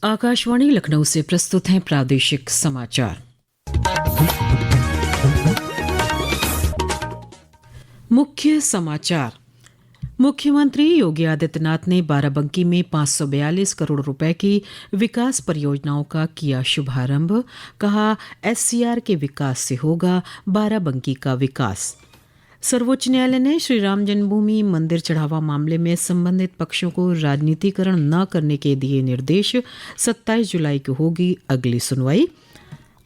आकाशवाणी लखनऊ से प्रस्तुत हैं प्रादेशिक समाचार। मुख्य समाचार। मुख्यमंत्री योगी आदित्यनाथ ने बाराबंकी में 542 करोड़ रुपए की विकास परियोजनाओं का किया शुभारंभ। कहा, एससीआर के विकास से होगा बाराबंकी का विकास। सर्वोच्च न्यायालय ने श्री राम जन्मभूमि मंदिर चढ़ावा मामले में संबंधित पक्षों को राजनीतिकरण न करने के दिए निर्देश। 27 जुलाई को होगी अगली सुनवाई।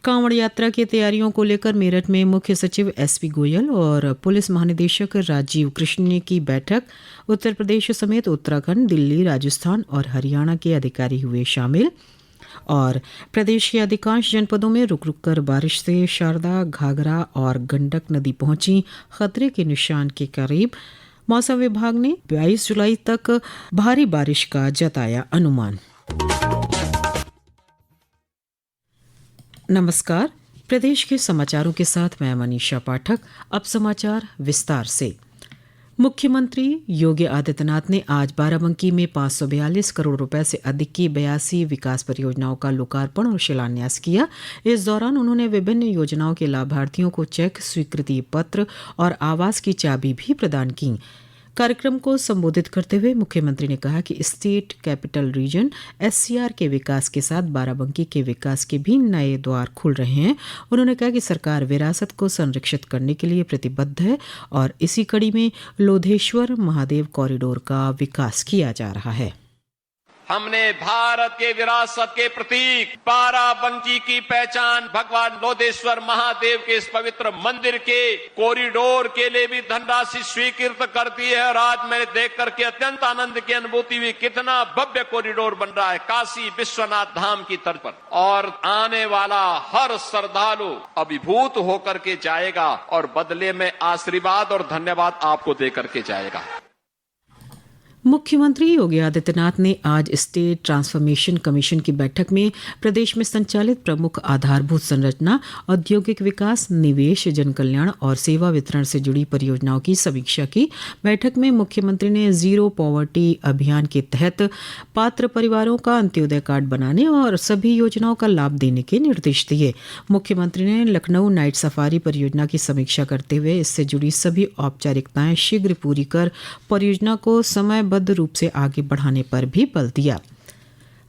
कांवड़ यात्रा की तैयारियों को लेकर मेरठ में मुख्य सचिव एसपी गोयल और पुलिस महानिदेशक राजीव कृष्ण ने की बैठक। उत्तर प्रदेश समेत उत्तराखंड, दिल्ली, राजस्थान और हरियाणा के अधिकारी हुए शामिल। और प्रदेश के अधिकांश जनपदों में रुक रुक कर बारिश से शारदा, घाघरा और गंडक नदी पहुंची खतरे के निशान के करीब। मौसम विभाग ने 22 जुलाई तक भारी बारिश का जताया अनुमान। नमस्कार, प्रदेश के समाचारों के साथ मैं मनीषा पाठक। अब समाचार विस्तार से। मुख्यमंत्री योगी आदित्यनाथ ने आज बाराबंकी में 542 करोड़ रुपए से अधिक की 82 विकास परियोजनाओं का लोकार्पण और शिलान्यास किया। इस दौरान उन्होंने विभिन्न योजनाओं के लाभार्थियों को चेक, स्वीकृति पत्र और आवास की चाबी भी प्रदान की। कार्यक्रम को संबोधित करते हुए मुख्यमंत्री ने कहा कि स्टेट कैपिटल रीजन एससीआर के विकास के साथ बाराबंकी के विकास के भी नए द्वार खुल रहे हैं। उन्होंने कहा कि सरकार विरासत को संरक्षित करने के लिए प्रतिबद्ध है और इसी कड़ी में लोधेश्वर महादेव कॉरिडोर का विकास किया जा रहा है। हमने भारत के विरासत के प्रतीक बाराबंकी की पहचान भगवान लोधेश्वर महादेव के इस पवित्र मंदिर के कॉरिडोर के लिए भी धनराशि स्वीकृत कर दी है। और आज मैंने देख करके अत्यंत आनंद की अनुभूति हुई, कितना भव्य कॉरिडोर बन रहा है काशी विश्वनाथ धाम की तर्ज पर। और आने वाला हर श्रद्धालु अभिभूत होकर के जाएगा और बदले में आशीर्वाद और धन्यवाद आपको दे करके जाएगा। मुख्यमंत्री योगी आदित्यनाथ ने आज स्टेट ट्रांसफॉर्मेशन कमीशन की बैठक में प्रदेश में संचालित प्रमुख आधारभूत संरचना, औद्योगिक विकास, निवेश, जनकल्याण और सेवा वितरण से जुड़ी परियोजनाओं की समीक्षा की। बैठक में मुख्यमंत्री ने जीरो पॉवर्टी अभियान के तहत पात्र परिवारों का अंत्योदय कार्ड बनाने और सभी योजनाओं का लाभ देने के निर्देश दिए। मुख्यमंत्री ने लखनऊ नाइट सफारी परियोजना की समीक्षा करते हुए इससे जुड़ी सभी औपचारिकताएं शीघ्र पूरी कर परियोजना को समय रूप से आगे बढ़ाने पर भी बल दिया।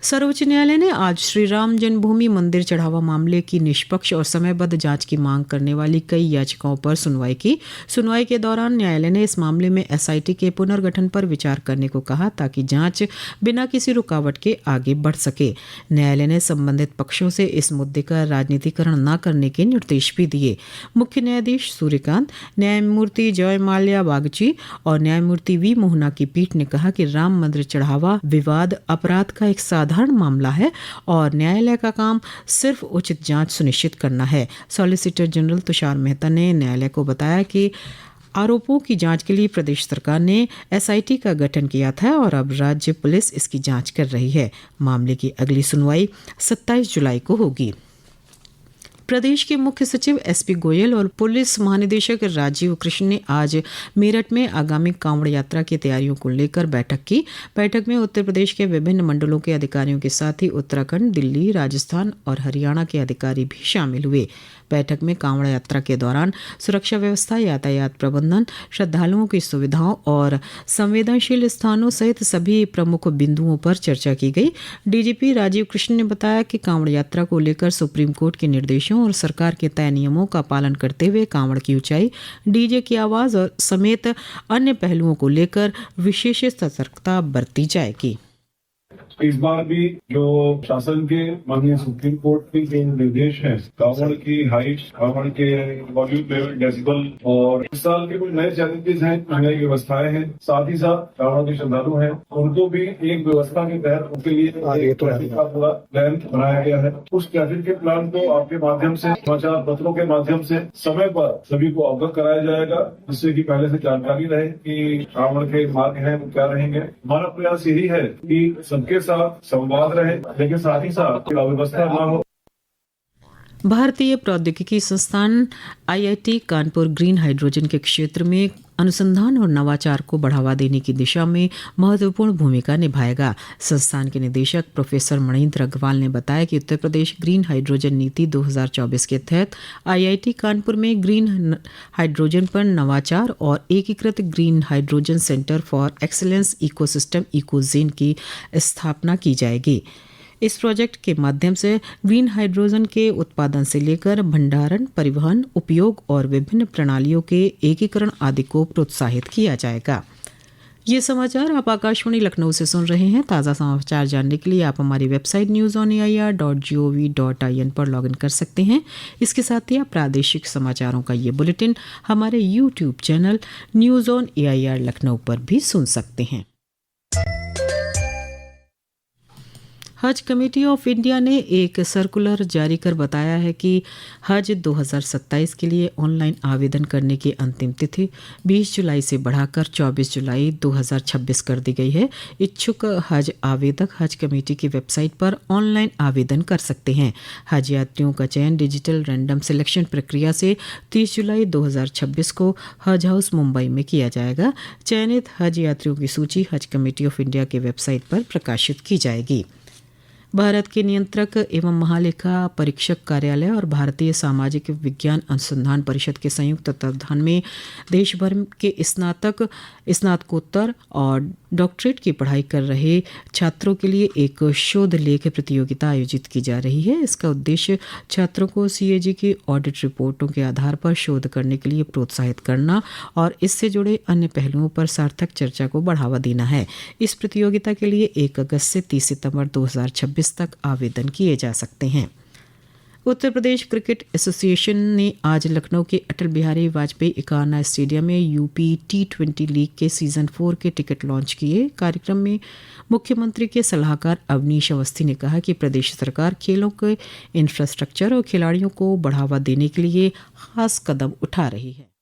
सर्वोच्च न्यायालय ने आज श्री राम जन्मभूमि मंदिर चढ़ावा मामले की निष्पक्ष और समयबद्ध जांच की मांग करने वाली कई याचिकाओं पर सुनवाई की। सुनवाई के दौरान न्यायालय ने इस मामले में एसआईटी के पुनर्गठन पर विचार करने को कहा ताकि जांच बिना किसी रुकावट के आगे बढ़ सके। न्यायालय ने संबंधित पक्षों से इस मुद्दे का राजनीतिकरण न करने के निर्देश भी दिए। मुख्य न्यायाधीश सूर्यकांत, न्यायमूर्ति जय माल्या बागची और न्यायमूर्ति वी मोहना की पीठ ने कहा कि राम मंदिर चढ़ावा विवाद अपराध का एक साधारण मामला है और न्यायालय का काम सिर्फ उचित जांच सुनिश्चित करना है। सॉलिसिटर जनरल तुषार मेहता ने न्यायालय को बताया कि आरोपों की जांच के लिए प्रदेश सरकार ने एसआईटी का गठन किया था और अब राज्य पुलिस इसकी जांच कर रही है। मामले की अगली सुनवाई 27 जुलाई को होगी। प्रदेश के मुख्य सचिव एसपी गोयल और पुलिस महानिदेशक राजीव कृष्ण ने आज मेरठ में आगामी कांवड़ यात्रा की तैयारियों को लेकर बैठक की। बैठक में उत्तर प्रदेश के विभिन्न मंडलों के अधिकारियों के साथ ही उत्तराखंड, दिल्ली, राजस्थान और हरियाणा के अधिकारी भी शामिल हुए। बैठक में कांवड़ यात्रा के दौरान सुरक्षा व्यवस्था, यातायात प्रबंधन, श्रद्धालुओं की सुविधाओं और संवेदनशील स्थानों सहित सभी प्रमुख बिंदुओं पर चर्चा की गई। डीजीपी राजीव कृष्ण ने बताया कि कांवड़ यात्रा को लेकर सुप्रीम कोर्ट के निर्देशों और सरकार के तय नियमों का पालन करते हुए कांवड़ की ऊंचाई, डीजे की आवाज और समेत अन्य पहलुओं को लेकर विशेष सतर्कता बरती जाएगी। इस बार भी जो शासन के माननीय सुप्रीम कोर्ट के जो निर्देश हैं, कांवड़ की हाइट, कांवड़ के वॉल्यूम लेवल, डेसिबल और इस साल के कुछ नए चैलेंजेस हैं, नई व्यवस्थाएं हैं। साथ ही साथ कांवड़ के श्रद्धालु हैं, उनको भी एक व्यवस्था के तहत उनके लिए ट्रैफिक का पूरा प्लान बनाया गया है। उस ट्रैफिक के प्लान को आपके माध्यम से, समाचार पत्रों के माध्यम से समय पर सभी को अवगत कराया जाएगा, जिससे कि पहले से जानकारी रहे कि कांवड़ के मार्ग हैं वो क्या रहेंगे। हमारा प्रयास यही है कि सबके साथ संवाद रहे, लेकिन साथ ही साथ अव्यवस्था न हो। भारतीय प्रौद्योगिकी संस्थान आईआईटी कानपुर ग्रीन हाइड्रोजन के क्षेत्र में अनुसंधान और नवाचार को बढ़ावा देने की दिशा में महत्वपूर्ण भूमिका निभाएगा। संस्थान के निदेशक प्रोफेसर मणीन्द्र अग्रवाल ने बताया कि उत्तर प्रदेश ग्रीन हाइड्रोजन नीति 2024 के तहत आईआईटी कानपुर में ग्रीन हाइड्रोजन पर नवाचार और एकीकृत green hydrogen centre for excellence ecosystem Ecogen की स्थापना की जाएगी। इस प्रोजेक्ट के माध्यम से ग्रीन हाइड्रोजन के उत्पादन से लेकर भंडारण, परिवहन, उपयोग और विभिन्न प्रणालियों के एकीकरण आदि को प्रोत्साहित किया जाएगा। ये समाचार आप आकाशवाणी लखनऊ से सुन रहे हैं। ताज़ा समाचार जानने के लिए आप हमारी वेबसाइट newsonair.gov.in पर लॉगिन कर सकते हैं। इसके साथ ही आप प्रादेशिक समाचारों का ये बुलेटिन हमारे YouTube channel news on AIR Lucknow पर भी सुन सकते हैं। हज कमेटी ऑफ इंडिया ने एक सर्कुलर जारी कर बताया है कि हज 2027 के लिए ऑनलाइन आवेदन करने की अंतिम तिथि 20 जुलाई से बढ़ाकर 24 जुलाई 2026 कर दी गई है। इच्छुक हज आवेदक हज कमेटी की वेबसाइट पर ऑनलाइन आवेदन कर सकते हैं। हज यात्रियों का चयन डिजिटल रैंडम सिलेक्शन प्रक्रिया से 30 जुलाई 2026 को हज हाउस मुंबई में किया जाएगा। चयनित हज यात्रियों की सूची हज कमेटी ऑफ इंडिया की वेबसाइट पर प्रकाशित की जाएगी। भारत के नियंत्रक एवं महालेखा परीक्षक कार्यालय और भारतीय सामाजिक विज्ञान अनुसंधान परिषद के संयुक्त तत्वावधान में देश भर के स्नातक, स्नातकोत्तर और डॉक्टरेट की पढ़ाई कर रहे छात्रों के लिए एक शोध लेख प्रतियोगिता आयोजित की जा रही है। इसका उद्देश्य छात्रों को सीएजी की ऑडिट रिपोर्टों के आधार पर शोध करने के लिए प्रोत्साहित करना और इससे जुड़े अन्य पहलुओं पर सार्थक चर्चा को बढ़ावा देना है। इस प्रतियोगिता के लिए 1 अगस्त से 30 सितंबर 2026 तक आवेदन किए जा सकते हैं। उत्तर प्रदेश क्रिकेट एसोसिएशन ने आज लखनऊ के अटल बिहारी वाजपेयी इकाना स्टेडियम में यूपी T20 लीग के सीजन 4 के टिकट लॉन्च किए। कार्यक्रम में मुख्यमंत्री के सलाहकार अवनीश अवस्थी ने कहा कि प्रदेश सरकार खेलों के इंफ्रास्ट्रक्चर और खिलाड़ियों को बढ़ावा देने के लिए खास कदम उठा रही है।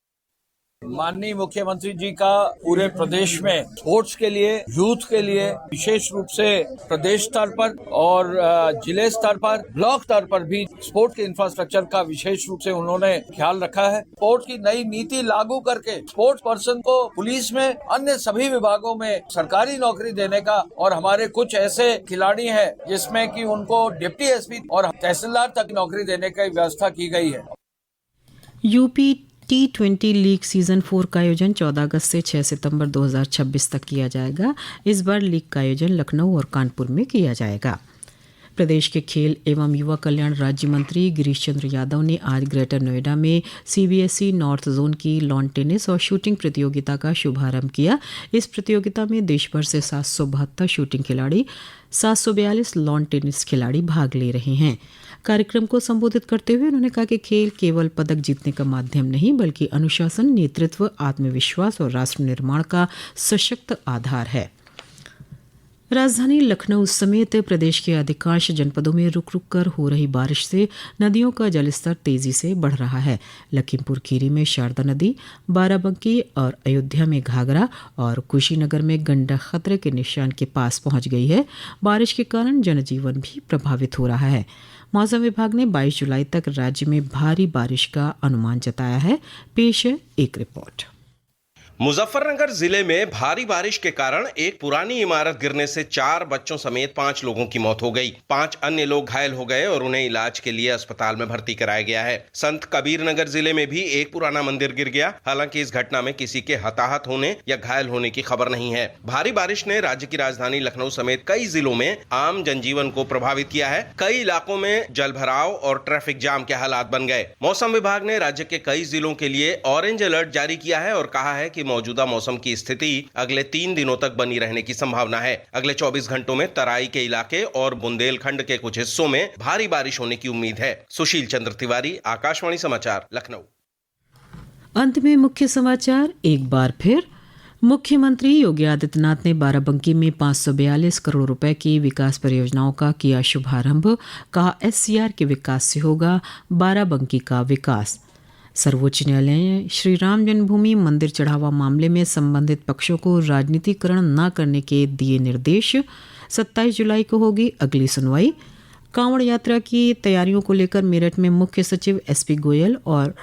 माननीय मुख्यमंत्री जी का पूरे प्रदेश में स्पोर्ट्स के लिए, यूथ के लिए विशेष रूप से प्रदेश स्तर पर और जिले स्तर पर, ब्लॉक स्तर पर भी स्पोर्ट्स के इंफ्रास्ट्रक्चर का विशेष रूप से उन्होंने ख्याल रखा है। स्पोर्ट्स की नई नीति लागू करके स्पोर्ट्स पर्सन को पुलिस में, अन्य सभी विभागों में सरकारी नौकरी देने का, और हमारे कुछ ऐसे खिलाड़ी हैं जिसमें कि उनको डिप्टी एसपी और तहसीलदार तक नौकरी देने की व्यवस्था की गई है। यूपी T20 लीग सीजन 4 का आयोजन 14 अगस्त से 6 सितंबर 2026 तक किया जाएगा। इस बार लीग का आयोजन लखनऊ और कानपुर में किया जाएगा। प्रदेश के खेल एवं युवा कल्याण राज्य मंत्री गिरीश चंद्र यादव ने आज ग्रेटर नोएडा में CBSE नॉर्थ जोन की लॉन टेनिस और शूटिंग प्रतियोगिता का शुभारंभ किया। इस प्रतियोगिता में देश भर से 772 शूटिंग खिलाड़ी, 742 लॉन टेनिस खिलाड़ी भाग ले रहे हैं। कार्यक्रम को संबोधित करते हुए उन्होंने कहा कि खेल केवल पदक जीतने का माध्यम नहीं, बल्कि अनुशासन, नेतृत्व, आत्मविश्वास और राष्ट्र निर्माण का सशक्त आधार है। राजधानी लखनऊ समेत प्रदेश के अधिकांश जनपदों में रुक रुक कर हो रही बारिश से नदियों का जलस्तर तेजी से बढ़ रहा है। लखीमपुर खीरी में शारदा नदी, बाराबंकी और अयोध्या में घाघरा और कुशीनगर में गंडक खतरे के निशान के पास पहुंच गई है। बारिश के कारण जनजीवन भी प्रभावित हो रहा है। मौसम विभाग ने 22 जुलाई तक राज्य में भारी बारिश का अनुमान जताया है। पेश है एक रिपोर्ट। मुजफ्फरनगर जिले में भारी बारिश के कारण एक पुरानी इमारत गिरने से 4 बच्चों समेत 5 लोगों की मौत हो गई। 5 अन्य लोग घायल हो गए और उन्हें इलाज के लिए अस्पताल में भर्ती कराया गया है। संत कबीर नगर जिले में भी एक पुराना मंदिर गिर गया। हालांकि इस घटना में किसी के हताहत होने या घायल होने की खबर नहीं है। भारी बारिश ने राज्य की राजधानी लखनऊ समेत कई जिलों में आम जनजीवन को प्रभावित किया है। कई इलाकों में जलभराव और ट्रैफिक जाम के हालात बन गए। मौसम विभाग ने राज्य के कई जिलों के लिए ऑरेंज अलर्ट जारी किया है और कहा है कि मौजूदा मौसम की स्थिति अगले 3 दिनों तक बनी रहने की संभावना है। अगले 24 घंटों में तराई के इलाके और बुंदेलखंड के कुछ हिस्सों में भारी बारिश होने की उम्मीद है। सुशील चंद्र तिवारी, आकाशवाणी समाचार, लखनऊ। अंत में मुख्य समाचार एक बार फिर। मुख्यमंत्री योगी आदित्यनाथ ने बाराबंकी में 542 करोड़ रुपए की विकास परियोजनाओं का किया शुभारंभ। कहा SCR के विकास से होगा बाराबंकी का विकास। सर्वोच्च न्यायालय ने श्री राम जन्मभूमि मंदिर चढ़ावा मामले में संबंधित पक्षों को राजनीतिकरण न करने के दिए निर्देश। 27 जुलाई को होगी अगली सुनवाई। कांवड़ यात्रा की तैयारियों को लेकर मेरठ में मुख्य सचिव एसपी गोयल और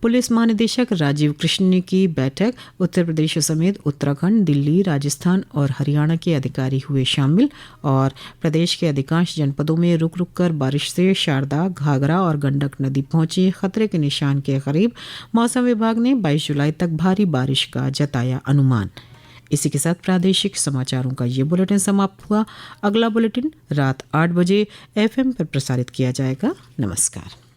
पुलिस महानिदेशक राजीव कृष्ण की बैठक। उत्तर प्रदेश समेत उत्तराखंड, दिल्ली, राजस्थान और हरियाणा के अधिकारी हुए शामिल और प्रदेश के अधिकांश जनपदों में रुक रुक कर बारिश से शारदा, घाघरा और गंडक नदी पहुंची खतरे के निशान के करीब। मौसम विभाग ने 22 जुलाई तक भारी बारिश का जताया अनुमान। इसी के साथ प्रादेशिक समाचारों का ये बुलेटिन समाप्त हुआ। अगला बुलेटिन रात 8 बजे FM पर प्रसारित किया जाएगा। नमस्कार।